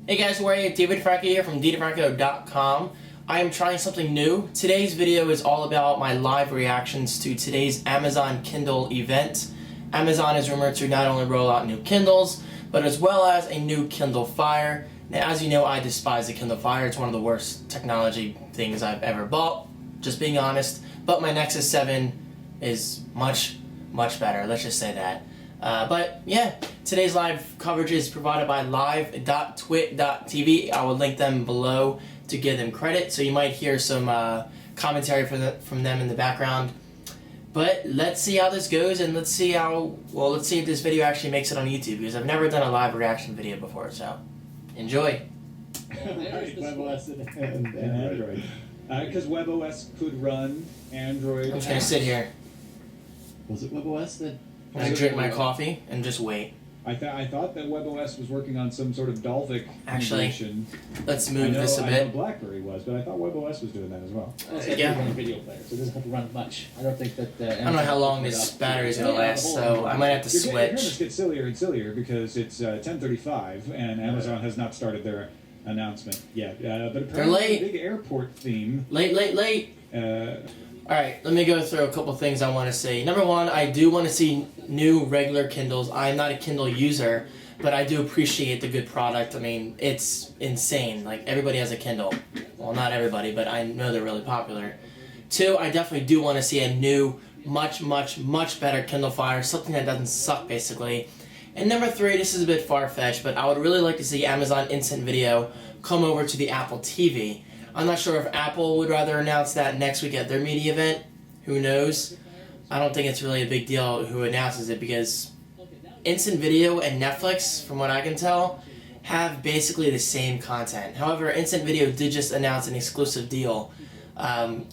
Hey guys, how are you? David Franco here from DavidFranco.com. I am trying something new. Today's video is all about my live reactions to today's Amazon Kindle event. Amazon is rumored to not only roll out new Kindles, but as well as a new Kindle Fire. Now, as you know, I despise the Kindle Fire. It's one of the worst technology things I've ever bought, just being honest. But my Nexus 7 is much better, let's just say that. But yeah, today's live coverage is provided by live.twit.tv. I will link them below to give them credit, so you might hear some commentary from them in the background. But let's see how this goes, and let's see if this video actually makes it on YouTube, because I've never done a live reaction video before, so enjoy. WebOS and Android. Because WebOS could run Android. I'm just going to sit here. Was it WebOS that... I'm going to drink my coffee and just wait. I thought that WebOS was working on some sort of Dalvik integration. Let's move this a bit. I know BlackBerry was, but I thought WebOS was doing that as well. Yeah. Run a video player, so it doesn't have to run much. I don't think that... I don't know how long this battery is going to last, so I might have to switch. You're going to get sillier and sillier because it's 10:35 and Amazon has not started their announcement yet. But apparently they're late. The big airport theme. Late. Alright, let me go through a couple things I want to say. Number one, I do want to see new regular Kindles. I'm not a Kindle user, but I do appreciate the good product. I mean, it's insane. Like, everybody has a Kindle. Well, not everybody, but I know they're really popular. Two, I definitely do want to see a new, much better Kindle Fire. Something that doesn't suck, basically. And number three, this is a bit far-fetched, but I would really like to see Amazon Instant Video come over to the Apple TV. I'm not sure if Apple would rather announce that next week at their media event. Who knows? I don't think it's really a big deal who announces it, because Instant Video and Netflix, from what I can tell, have basically the same content. However, Instant Video did just announce an exclusive deal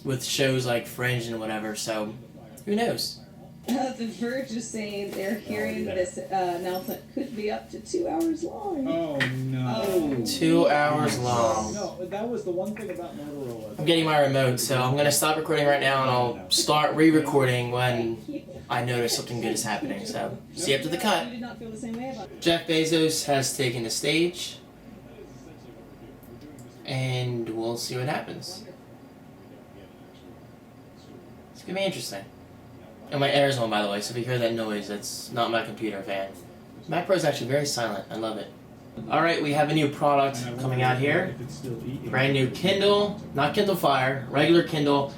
with shows like Fringe and whatever, so who knows? The Verge is saying they're hearing this announcement could be up to 2 hours long. Oh, no. 2 hours long. No, that was the one thing about Motorola. I'm getting my remote, so I'm going to stop recording right now, and I'll start re-recording when I notice something good is happening. So, see you after the cut. You did not feel the same way about it. Jeff Bezos has taken the stage, and we'll see what happens. It's going to be interesting. And my air is on, by the way, so if you hear that noise, that's not my computer fan. Mac Pro is actually very silent. I love it. Alright, we have a new product coming out here. Brand new Kindle, not Kindle Fire, regular Kindle.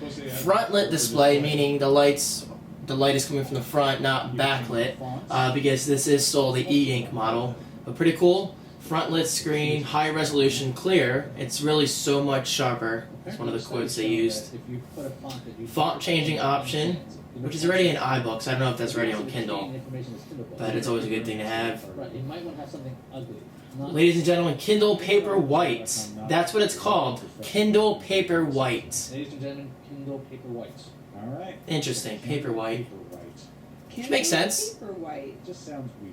Front lit display, meaning the light is coming from the front, not backlit, because this is still the e-ink model. But pretty cool. Front lit screen, high resolution, clear. It's really so much sharper. That's one of the quotes they used. Font changing option, which is already in iBooks. I don't know if that's already on Kindle, but it's always a good thing to have. Ladies and gentlemen, Kindle Paperwhite. That's what it's called. Kindle Paperwhite. Ladies and gentlemen, Kindle Paperwhite. All right. Interesting, Paperwhite. Which makes sense. Paperwhite. It just sounds weird.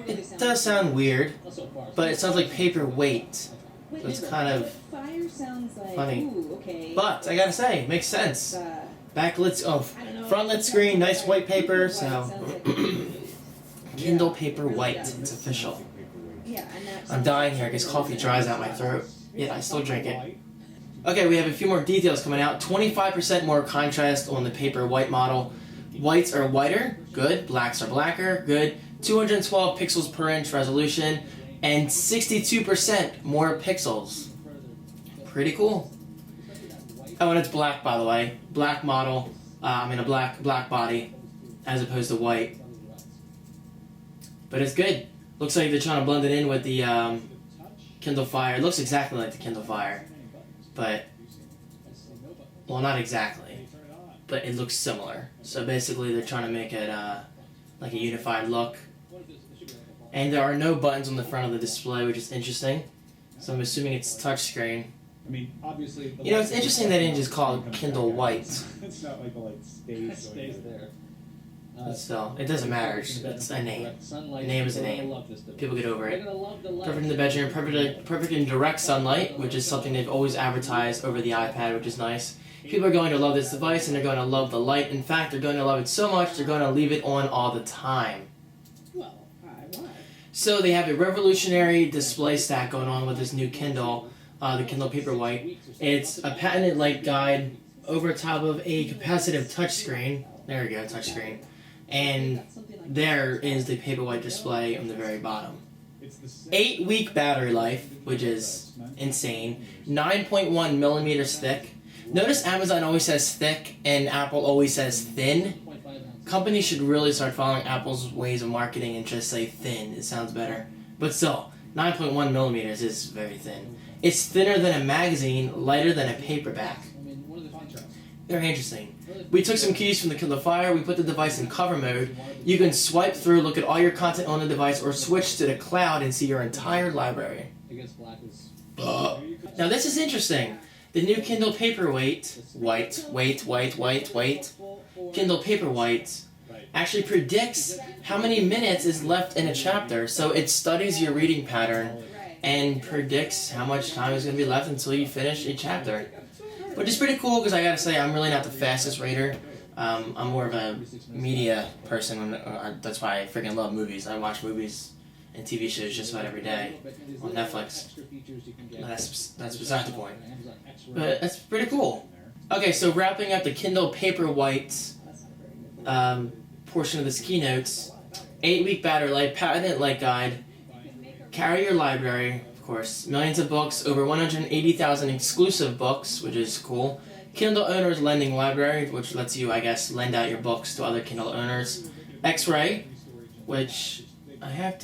It does sound weird, but it sounds like paperweight. So it's kind of Fire sounds like, funny. Ooh, okay. But I gotta say, it makes sense. Backlit, front lit screen, nice white paper. So Kindle Paperwhite, it's official. I'm dying here because coffee dries out my throat. Yet I still drink it. Okay, we have a few more details coming out. 25% more contrast on the Paperwhite model. Whites are whiter, good. Blacks are blacker, good. 212 pixels per inch resolution, and 62% more pixels. Pretty cool. Oh, and it's black, by the way. Black model. A black body, as opposed to white. But it's good. Looks like they're trying to blend it in with the Kindle Fire. It looks exactly like the Kindle Fire, but, well, not exactly, but it looks similar. So basically, they're trying to make it like a unified look. And there are no buttons on the front of the display, which is interesting. So I'm assuming it's touchscreen. I mean, obviously... You know, it's interesting they didn't just call it Kindle White. It's not like the light stays there. But still, it doesn't matter. It's a name. A name is a name. People get over it. Perfect in the bedroom, perfect in direct sunlight, which is something they've always advertised over the iPad, which is nice. People are going to love this device, and they're going to love the light. In fact, they're going to love it so much, they're going to leave it on all the time. So they have a revolutionary display stack going on with this new Kindle, the Kindle Paperwhite. It's a patented light guide over top of a capacitive touchscreen. There we go, touchscreen. And there is the Paperwhite display on the very bottom. 8-week battery life, which is insane. 9.1 millimeters thick. Notice Amazon always says thick and Apple always says thin. Companies should really start following Apple's ways of marketing and just say thin. It sounds better. But still, 9.1 millimeters is very thin. It's thinner than a magazine, lighter than a paperback. Very interesting. We took some keys from the Kindle Fire, we put the device in cover mode. You can swipe through, look at all your content on the device, or switch to the cloud and see your entire library. Now this is interesting. The new Kindle Paperwhite, Kindle Paperwhite, actually predicts how many minutes is left in a chapter. So it studies your reading pattern and predicts how much time is going to be left until you finish a chapter. Which is pretty cool because I gotta say, I'm really not the fastest reader. I'm more of a media person. That's why I freaking love movies. I watch movies and TV shows just about every day on Netflix. That's beside the point. But that's pretty cool. Okay, so wrapping up the Kindle Paperwhite portion of this keynotes, 8-week battery life, patented light guide, carry your library, of course, millions of books, over 180,000 exclusive books, which is cool. Kindle Owners Lending Library, which lets you, I guess, lend out your books to other Kindle owners. X-Ray, which I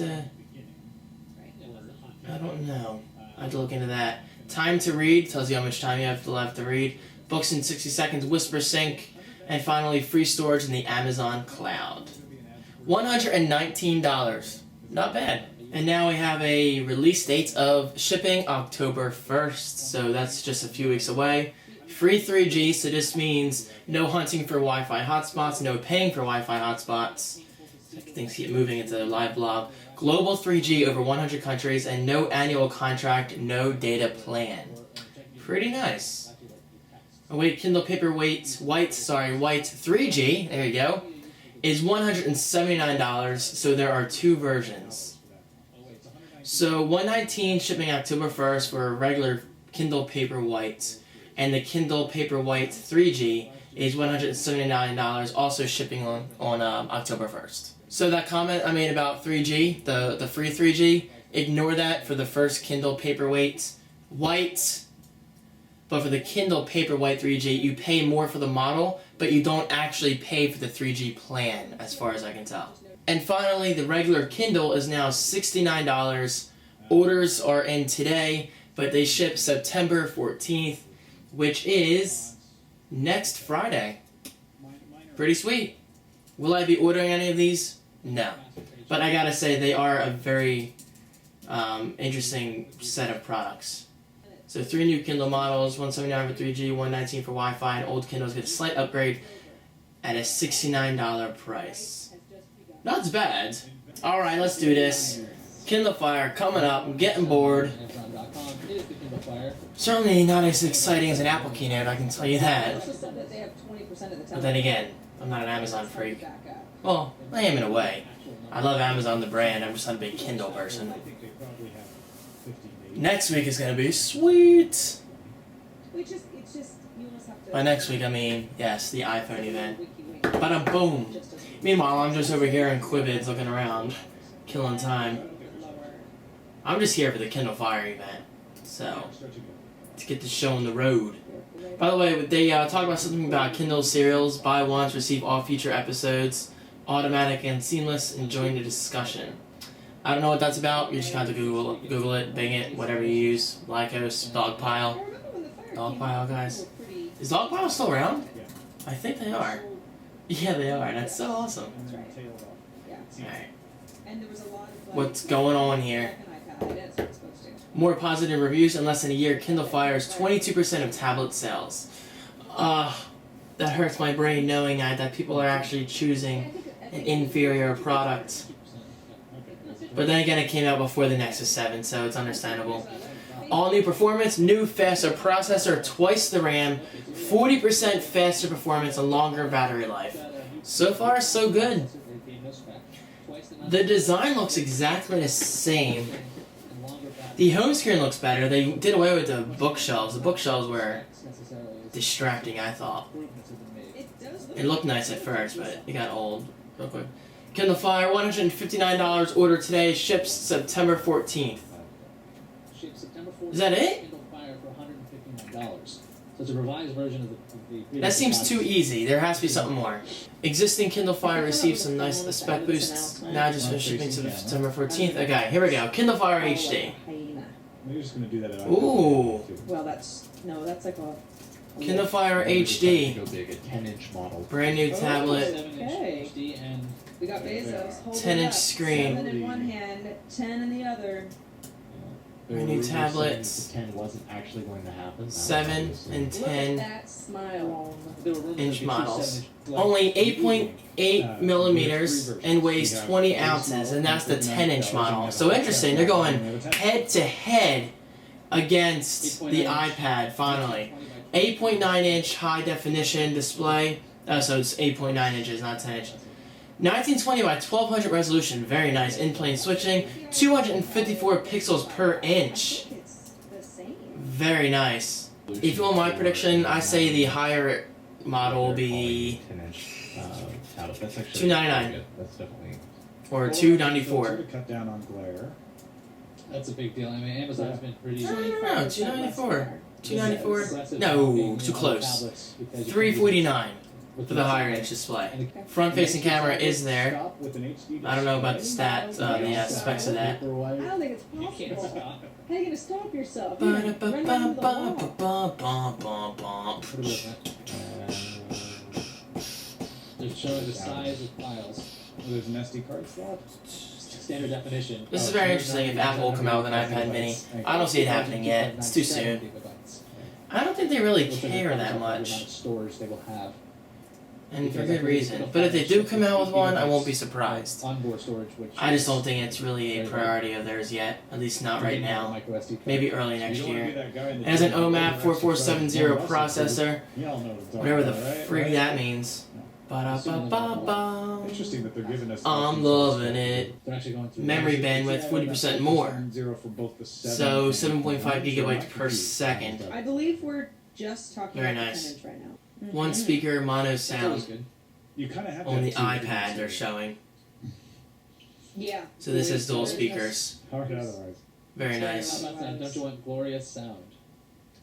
don't know. I have to look into that. Time to Read, tells you how much time you have left to read. Books in 60 seconds, WhisperSync, and finally, free storage in the Amazon cloud. $119. Not bad. And now we have a release date of shipping October 1st, so that's just a few weeks away. Free 3G, so this means no hunting for Wi-Fi hotspots, no paying for Wi-Fi hotspots. Things keep moving into the live blog. Global 3G over 100 countries, and no annual contract, no data plan. Pretty nice. Oh wait, Kindle Paperwhite, White 3G, there you go, is $179, so there are two versions. So $119 shipping October 1st for a regular Kindle Paperwhite, and the Kindle Paperwhite 3G is $179, also shipping on October 1st. So that comment I made about 3G, the free 3G, ignore that for the first Kindle Paperwhite White. But for the Kindle Paperwhite 3G, you pay more for the model, but you don't actually pay for the 3G plan, as far as I can tell. And finally, the regular Kindle is now $69. Orders are in today, but they ship September 14th, which is next Friday. Pretty sweet. Will I be ordering any of these? No. But I gotta say, they are a very interesting set of products. So 3 new Kindle models, $179 for 3G, $119 for Wi-Fi, and old Kindles get a slight upgrade at a $69 price. Not bad. Alright, let's do this. Kindle Fire coming up. I'm getting bored. Certainly not as exciting as an Apple keynote, I can tell you that. But then again, I'm not an Amazon freak. Well, I am in a way. I love Amazon the brand, I'm just not a big Kindle person. Next week is going to be sweet! By next week, I mean, yes, the iPhone event. Bada boom! Meanwhile, I'm just over here in Quibids looking around, killing time. I'm just here for the Kindle Fire event, so, to get the show on the road. By the way, they talk about something about Kindle serials, buy once, receive all future episodes, automatic and seamless, and join the discussion. I don't know what that's about, you just have to Google it, Bing it, whatever you use, Lycos, Dogpile. Dogpile, guys. Is Dogpile still around? I think they are. Yeah, they are. That's so awesome. Alright. What's going on here? More positive reviews in less than a year. Kindle Fire's 22% of tablet sales. That hurts my brain knowing that people are actually choosing an inferior product. But then again, it came out before the Nexus 7, so it's understandable. All new performance, new faster processor, twice the RAM, 40% faster performance, and longer battery life. So far, so good. The design looks exactly the same. And longer battery. The home screen looks better. They did away with the bookshelves. The bookshelves were Necessarily is distracting, I thought. improvements have been made. It does look It looked nice at first, but it got old real quick. Kindle Fire, $159 order today, ships September 14th. Shipped September 14th. Is that it? Kindle Fire for $159. So it's a revised version of the previous That seems too device. easy. There has to be something more. Existing Kindle Fire received some nice spec boosts. Now just finished shipping to September 14th. Okay, here we go. Kindle Fire HD. hyena. We're just going to do that at Ooh. Well, that's like a Kindle Fire HD. Go big, a 10-inch model. Brand new tablet. 7-inch Okay. HD and We got Bezos holding 10-inch up. screen. 7 in one hand, 10 in the other. Brand new tablets. The 10 wasn't actually going to happen. 7 and Look at 10 that smile. there were rumors inch of two models. 7-inch Only 8.8 millimeters and weighs 20 ounces, and that's the 10-inch model. So interesting, they're going head to head against the iPad finally. 8.9-inch high definition display. So it's 8.9 inches, not 10 inch. 1920 by 1200 resolution, very nice. In-plane switching, 254 pixels per I inch. think it's the same. Very nice. If you want my prediction, I say the higher model will be 10-inch tablet. That's actually $299. good. That's definitely. or Try $294. to cut down on glare. That's a big deal. I mean, Amazon's been pretty I don't know, 294. 294? aggressive No, being too on close. tablets because you can 349 with for the higher inch display. Front-facing camera is there. Stop with an HD I don't know about the display. stats, the specs of that. I don't think it's You can't possible. stop. How are you gonna stop yourself? You're gonna run into the wall. What is that? They're showing the size of files. Oh, there's an SD card slot. Standard definition. This is very interesting if Apple will come out with an iPad mini. I don't see it happening yet. It's too soon. Gigabytes. I don't think they really Looks like care it that depends on the amount much. of storage they will have. And for good reason. But if they do come out with one, I won't be surprised. Onboard storage, which I just don't think it's really a priority of theirs yet. At least not right now. Micro SD card. Maybe early You next don't wanna be year. that guy in the It has an gym who OMAP overexercises 4470 more muscle processor. too. Y'all know what I'm talking Whatever the about, right? frig Right? that means. Ba-da-ba-ba-ba. Interesting that they're giving us. I'm loving it. They're actually going through Memory bandwidth 40% more. For both the 7 So and 7.5 9. gigabytes per second. I believe we're just talking Very about nice. the 10 inch right now. One speaker mono That's always sound good. You kind of have on the to have two iPad things. they're showing. Yeah. So this is dual speakers. Hard otherwise. Very How nice. about that? Don't you want glorious sound?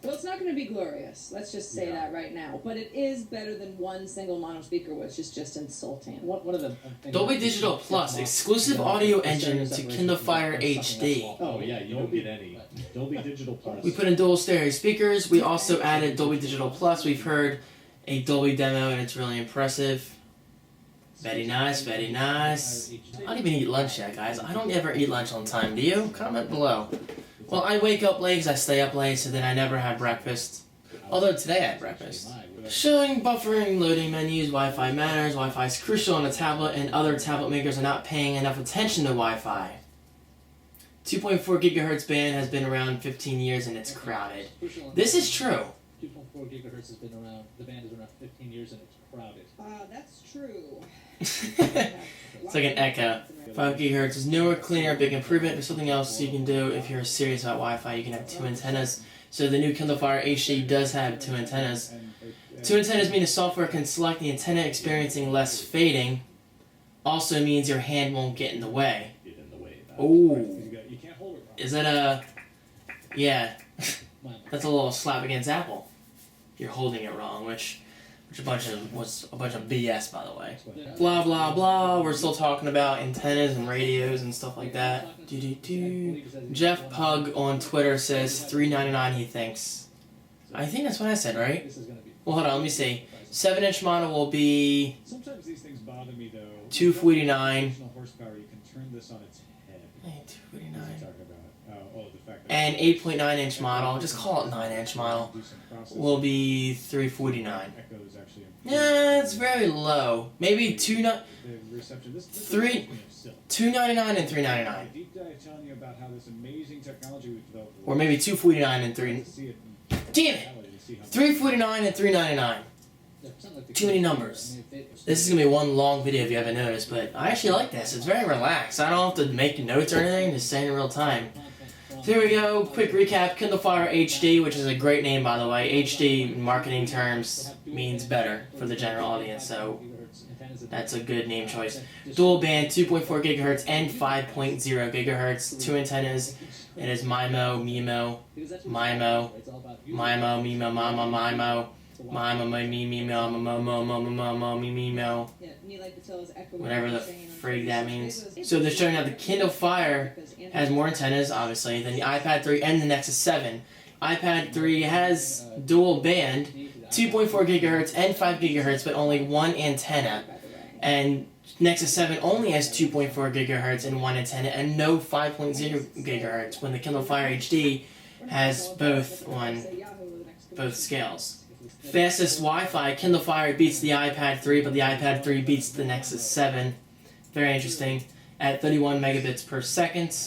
Well, it's not going to be glorious. Let's just say Yeah. that right now. But it is better than one single mono speaker, which is just insulting. One of the Dolby Digital Plus, exclusive audio engine to Kindle Fire HD. Oh yeah, you don't get any. Dolby Digital Plus. We put in dual stereo speakers. We also added Dolby Digital Plus. We've heard a Dolby demo and it's really impressive. Very nice, very nice. I don't even eat lunch yet, guys. I don't ever eat lunch on time. Do you? Comment below. Well, I wake up late 'cause I stay up late, so then I never have breakfast. Although today I had breakfast. Showing buffering, loading menus, Wi-Fi matters. Wi-Fi is crucial on a tablet, and other tablet makers are not paying enough attention to Wi-Fi. 2.4 gigahertz band has been around 15 years and it's crowded. This is true. 2.4 gigahertz has been around. The band has been around 15 years and it's crowded. That's true. It's like an echo. 5 gigahertz is newer, cleaner, big improvement. There's something else you can do if you're serious about Wi-Fi. You can have 2 antennas. So the new Kindle Fire HD does have 2 antennas. 2 antennas mean the software can select the antenna experiencing less fading. Also means your hand won't get in the way. Get in the way. Oh, You can't hold it. is that a... Yeah, Wow. that's a little slap against Apple. You're holding it wrong, which was a bunch of BS, by the way. Blah blah blah. We're still talking about antennas and radios and stuff like that. Do. Jeff Pug on Twitter says $399. He thinks. I think that's what I said, right? This is going to be. Well, hold on. Let me see. 7-inch model will be Sometimes these things bother me though. $249. Additional horsepower, you can turn this on its head. $249. Talk about the fact that And 8.9-inch model. Just call it 9-inch model. Will be $349. Echoes actually. Yeah, it's very low. Maybe The reception. This Three- reminds me of Silk. $299 and $399. A deep dive telling you about how this amazing technology we've developed. Or maybe $249 and $3. To see it Damn it! $349 and $399. Too many numbers. This is gonna be one long video if you haven't noticed, but I actually like this. It's very relaxed. I don't have to make notes or anything, just say in real time. So here we go, quick recap, Kindle Fire HD, which is a great name by the way. HD in marketing terms means better for the general audience, so that's a good name choice. Dual band, 2.4 gigahertz and 5.0 gigahertz, 2 antennas. It is MIMO, MIMO, MIMO, MIMO, MIMO, Mama, MIMO, MIMO, MIMO, whatever the frig that means. So they're showing how the Kindle Fire has more antennas, obviously, than the iPad 3 and the Nexus 7. iPad 3 has dual band, 2.4 gigahertz and 5 gigahertz, but only one antenna. And Nexus 7 only has 2.4 gigahertz and one antenna, and no 5.0 gigahertz, when the Kindle Fire HD has both on both scales. Fastest Wi-Fi, Kindle Fire beats the iPad 3, but the iPad 3 beats the Nexus 7. Very interesting. At 31 megabits per second.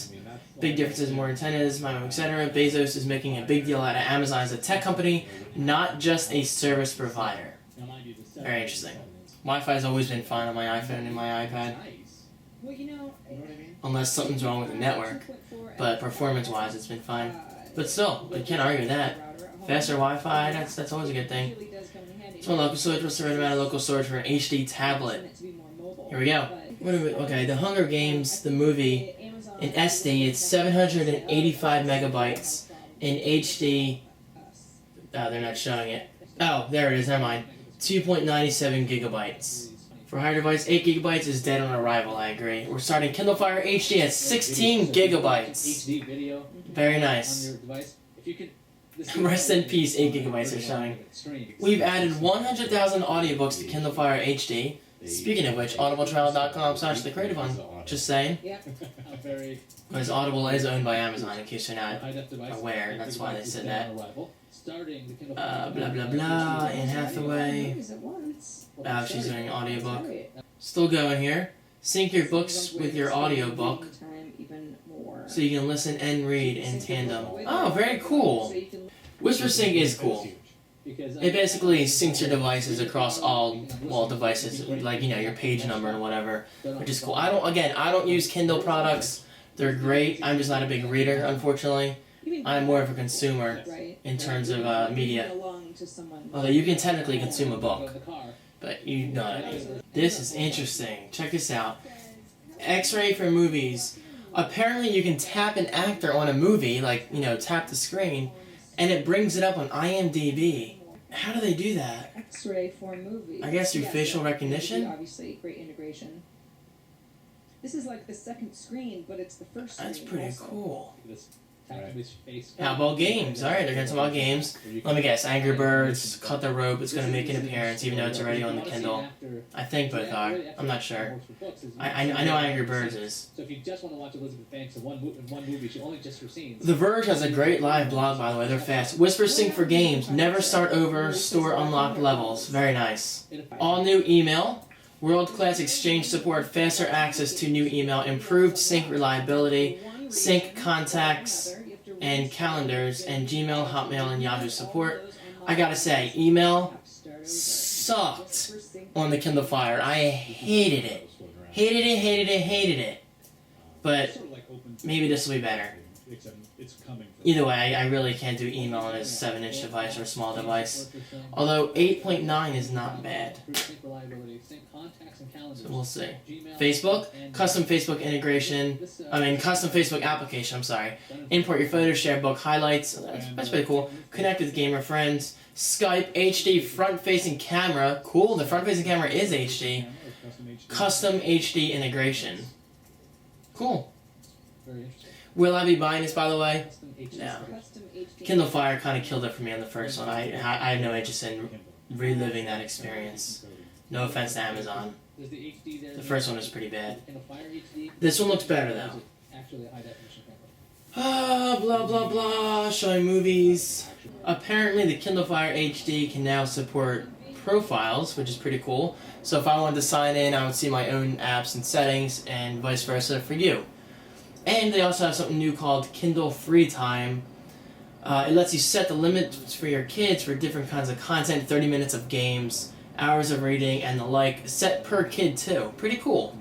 Big differences, more antennas, MIMO, etc. Bezos is making a big deal out of Amazon as a tech company, not just a service provider. Very interesting. Wi-Fi has always been fine on my iPhone and my iPad. Unless something's wrong with the network. But performance-wise, it's been fine. But still, you can't argue with that. Faster Wi-Fi, that's always a good thing. So local storage, what's the right amount of local storage for an HD tablet? Here we go. Okay, The Hunger Games, the movie, in SD, it's 785 megabytes. In HD, they're not showing it. Oh, there it is, never mind. 2.97 gigabytes. For higher device, 8 gigabytes is dead on arrival, I agree. We're starting Kindle Fire HD at 16 gigabytes. Very nice. Rest in peace, 8 gigabytes are showing. We've added 100,000 audiobooks to Kindle Fire HD. Speaking of which, audibletrial.com/thecreative1. Just saying. Because Audible is owned by Amazon, in case you're not aware. That's why they said that. Blah blah blah, Anne Hathaway. Oh, she's doing an audiobook. Still going here. Sync your books with your audiobook so you can listen and read in tandem. Oh, very cool. WhisperSync is cool. It basically syncs your devices across all devices, like, you know, your page number and whatever, which is cool. I don't use Kindle products. They're great. I'm just not a big reader, unfortunately. I'm more of a consumer in terms of media. Although you can technically consume a book, but you know what I mean. This is interesting. Check this out. X-ray for movies. Apparently you can tap an actor on a movie, like, you know, tap the screen, and it brings it up on IMDb. How do they do that? X-ray for movies. I guess through facial recognition? Obviously, great integration. This is like the second screen, but it's the first screen. That's pretty also. cool. Right. How about games? Alright, they're going to talk about games. Let me guess. Angry Birds, Cut the Rope is going to make an appearance, even though it's already on the Kindle. I think both are. I'm not sure. I know Angry Birds is. So if you just want to watch Elizabeth Banks in one movie, she only just her scenes. The Verge has a great live blog, by the way. They're fast. WhisperSync for games. Never start over. Store unlocked levels. Very nice. All new email. World-class exchange support. Faster access to new email. Improved sync reliability. Sync contacts and calendars, and Gmail, Hotmail, and Yahoo support. I gotta say, email sucked on the Kindle Fire. I hated it. Hated it. But maybe this will be better. Either way, I really can't do email on a 7-inch device or a small device. Although 8.9 is not bad. So we'll see. Facebook, custom Facebook application, I'm sorry. Import your photos, share book highlights. That's pretty cool. Connect with gamer friends. Skype, HD front-facing camera. Cool, the front-facing camera is HD. Custom HD integration. Cool. Will I be buying this, by the way? No. Kindle Fire kind of killed it for me on the first one. I have no interest in reliving that experience. No offense to Amazon. The first one was pretty bad. This one looks better, though. Blah blah blah, showing movies. Apparently the Kindle Fire HD can now support profiles, which is pretty cool. So if I wanted to sign in, I would see my own apps and settings, and vice versa for you. And they also have something new called Kindle Free Time. It lets you set the limits for your kids for different kinds of content, 30 minutes of games, hours of reading, and the like, set per kid too. Pretty cool.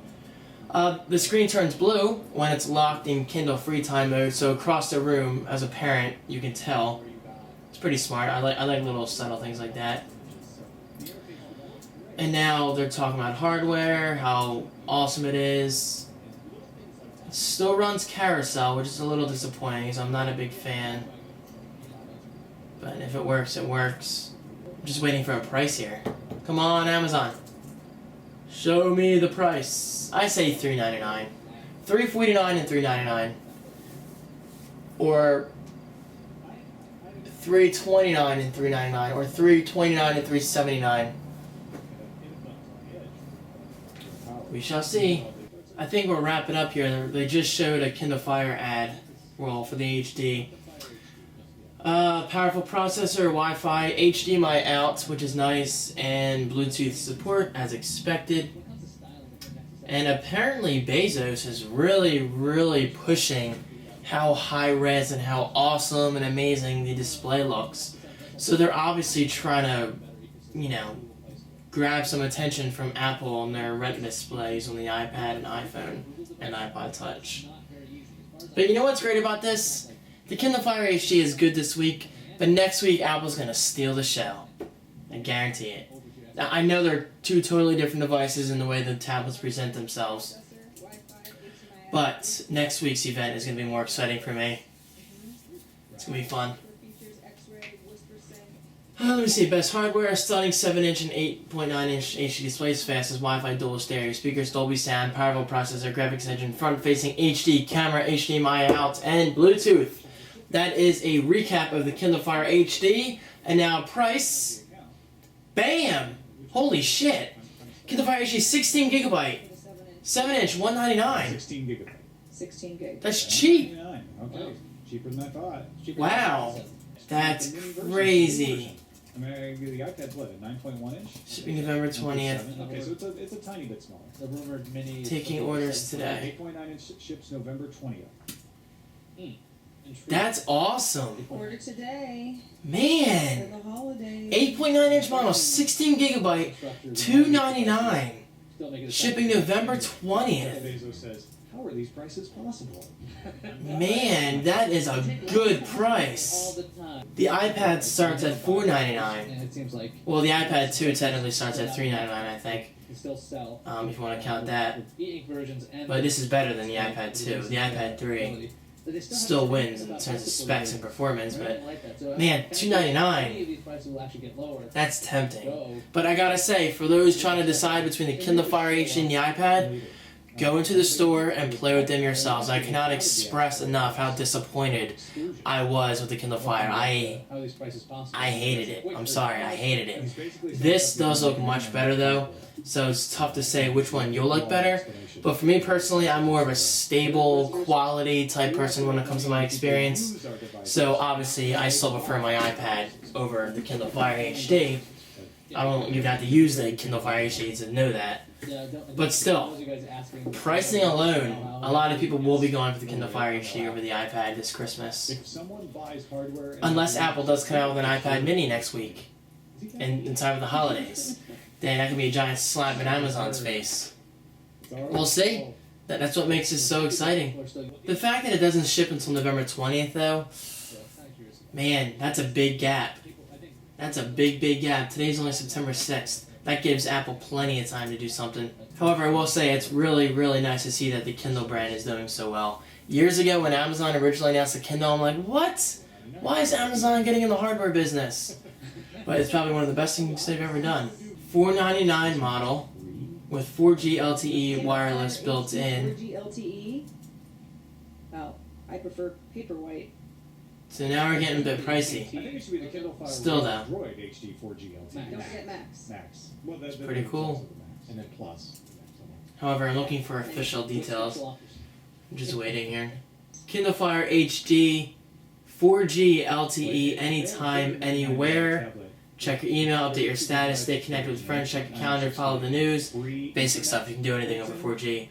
The screen turns blue when it's locked in Kindle free time mode, so across the room, as a parent, you can tell. It's pretty smart. I like little subtle things like that. And now they're talking about hardware, how awesome it is. It still runs Carousel, which is a little disappointing, because I'm not a big fan. But if it works, it works. I'm just waiting for a price here. Come on, Amazon. Show me the price. I say $3.99. $3.49 and $3.99. Or $3.29 and $3.99. Or $3.29 and $3.79. We shall see. I think we'll wrap it up here. They just showed a Kindle Fire ad roll for the HD. Powerful processor, Wi-Fi, HDMI out, which is nice, and Bluetooth support as expected. And apparently Bezos is really pushing how high res and how awesome and amazing the display looks. So they're obviously trying to, grab some attention from Apple on their Retina displays on the iPad and iPhone and iPod Touch. But you know what's great about this? The Kindle Fire HD is good this week, but next week Apple's going to steal the show. I guarantee it. Now, I know they're two totally different devices in the way the tablets present themselves, but next week's event is going to be more exciting for me. It's going to be fun. Let me see. Best hardware: stunning 7-inch and 8.9-inch HD displays, fastest Wi-Fi dual stereo speakers, Dolby sound, powerful processor, graphics engine, front-facing HD camera, HDMI out, and Bluetooth. That is a recap of the Kindle Fire HD. And now price. Bam! Holy shit! Kindle Fire HD 16 gigabyte, 7-inch, $199. 16 gigabyte. 16 gig. That's cheap. Okay, cheaper than I thought. Wow, that's crazy. I mean, the iPad's what, a 9.1 inch? Shipping November 20th. Okay, so it's a tiny bit smaller. The rumored mini. Taking orders today. 8.9 inch ships November 20th. That's awesome. Order today for Man, the holidays. 8.9-inch model, 16 gigabyte, $299. Shipping November 20th. Bezos says, how are these prices possible? Man, that is a good All price. the time. The iPad starts at $499. And it seems like Well, the iPad 2 technically starts at $399, I think, it can still sell. if you want to count that. E-ink versions and But this is better than the iPad 2. The iPad 3 still wins in terms of specs and performance, but man, $299, that's tempting. But I gotta say, for those trying to decide between the Kindle Fire HD and the iPad, go into the store and play with them yourselves. I cannot express enough how disappointed I was with the Kindle Fire. I hated it. I'm sorry, I hated it. This does look much better though, so it's tough to say which one you'll like better. But for me personally, I'm more of a stable, quality type person when it comes to my experience. So obviously, I still prefer my iPad over the Kindle Fire HD. I don't even have to use the Kindle Fire HD to know that. But still, pricing alone, a lot of people will be going for the Kindle Fire HD over the iPad this Christmas. If someone buys hardware... Unless Apple does come out with an iPad mini next week, in time of the holidays. Then that could be a giant slap in Amazon's face. We'll see. That's what makes this so exciting. The fact that it doesn't ship until November 20th, though, man, that's a big gap. That's a big gap. Today's only September 6th. That gives Apple plenty of time to do something. However, I will say it's really nice to see that the Kindle brand is doing so well. Years ago, when Amazon originally announced the Kindle, I'm like, what? Why is Amazon getting in the hardware business? But it's probably one of the best things they've ever done. $499 model with 4G LTE wireless built in. 4G LTE? Oh, I prefer Paperwhite. So now we're getting a bit pricey. I think it should be the Kindle Fire Still though. Droid HD 4G LTE. Don't get Max. Max. Well, It's pretty cool. And then plus. However, I'm looking for official details. I'm just waiting here. Kindle Fire HD, 4G LTE, anytime, anywhere. Check your email, update your status, stay connected with friends, check your calendar, follow the news. Basic stuff, you can do anything over 4G.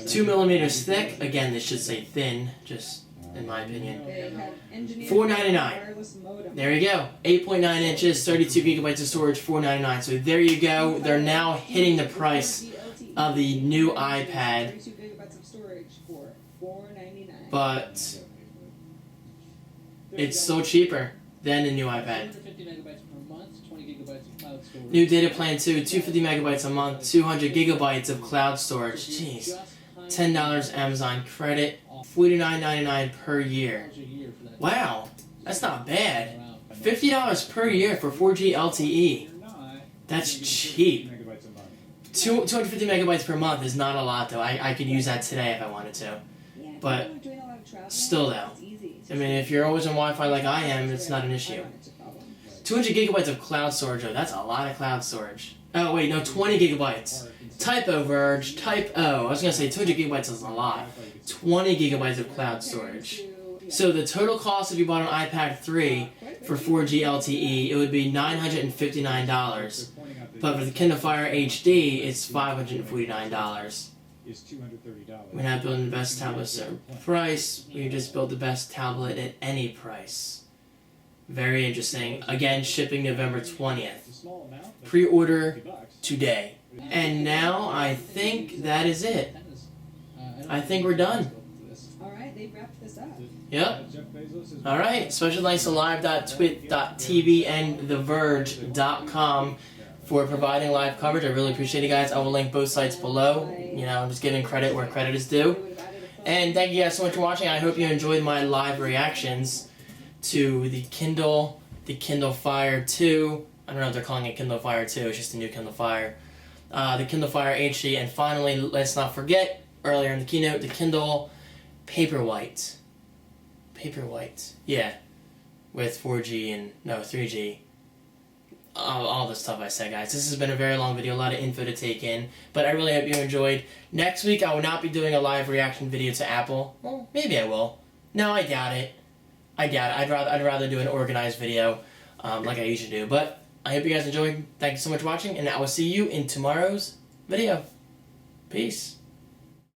2 millimeters thick, again this should say thin, just in my opinion. They have engineered $4.99. wireless modem. There you go. 8.9 inches, 32 gigabytes of storage, $4.99. So there you go. They're now hitting the price of the new iPad, 32 gigabytes of storage for $4.99. but it's still cheaper than the new iPad. 250 megabytes per month, 20 gigabytes of cloud storage. New data plan too, 250 megabytes a month, 200 gigabytes of cloud storage. Jeez. $10 Amazon credit, $49.99 per year. Wow, that's not bad. $50 per year for 4G LTE. That's cheap. 250 megabytes per month is not a lot though. I could use that today if I wanted to. Yeah, But if you're doing a lot of traveling, still though. it's easy. I mean, if you're always on Wi-Fi like I am, it's not an issue. 200 gigabytes of cloud storage though. That's a lot of cloud storage. Oh wait, no, 20 gigabytes. Typo, Verge. Typo. I was gonna say 200 gigabytes is a lot. 20 gigabytes of cloud storage. So the total cost if you bought an iPad 3 for 4G LTE, it would be $959. But for the Kindle Fire HD, it's $549. Is $230. We're not building the best tablet at a certain price. We just built the best tablet at any price. Very interesting. Again, shipping November 20th. It's a small amount, but Pre-order $50. today. And now I think that is it. I think we're done. Alright, they wrapped this up. Yep. Jeff Bezos is Alright. Special thanks to live.twit.tv and theverge.com for providing live coverage. I really appreciate it, guys. I will link both sites below. You know, I'm just giving credit where credit is due. And thank you guys so much for watching. I hope you enjoyed my live reactions to the Kindle Fire 2. I don't know if they're calling it Kindle Fire 2. It's just a new Kindle Fire. The Kindle Fire HD. And finally, let's not forget, earlier in the keynote, the Kindle Paperwhite. Paperwhite. Yeah. With 4G and, no, 3G. All the stuff I said, guys. This has been a very long video, a lot of info to take in, but I really hope you enjoyed. Next week, I will not be doing a live reaction video to Apple. Well, maybe I will. No, I doubt it. I'd rather do an organized video, like I usually do. But I hope you guys enjoyed. Thank you so much for watching, and I will see you in tomorrow's video. Peace.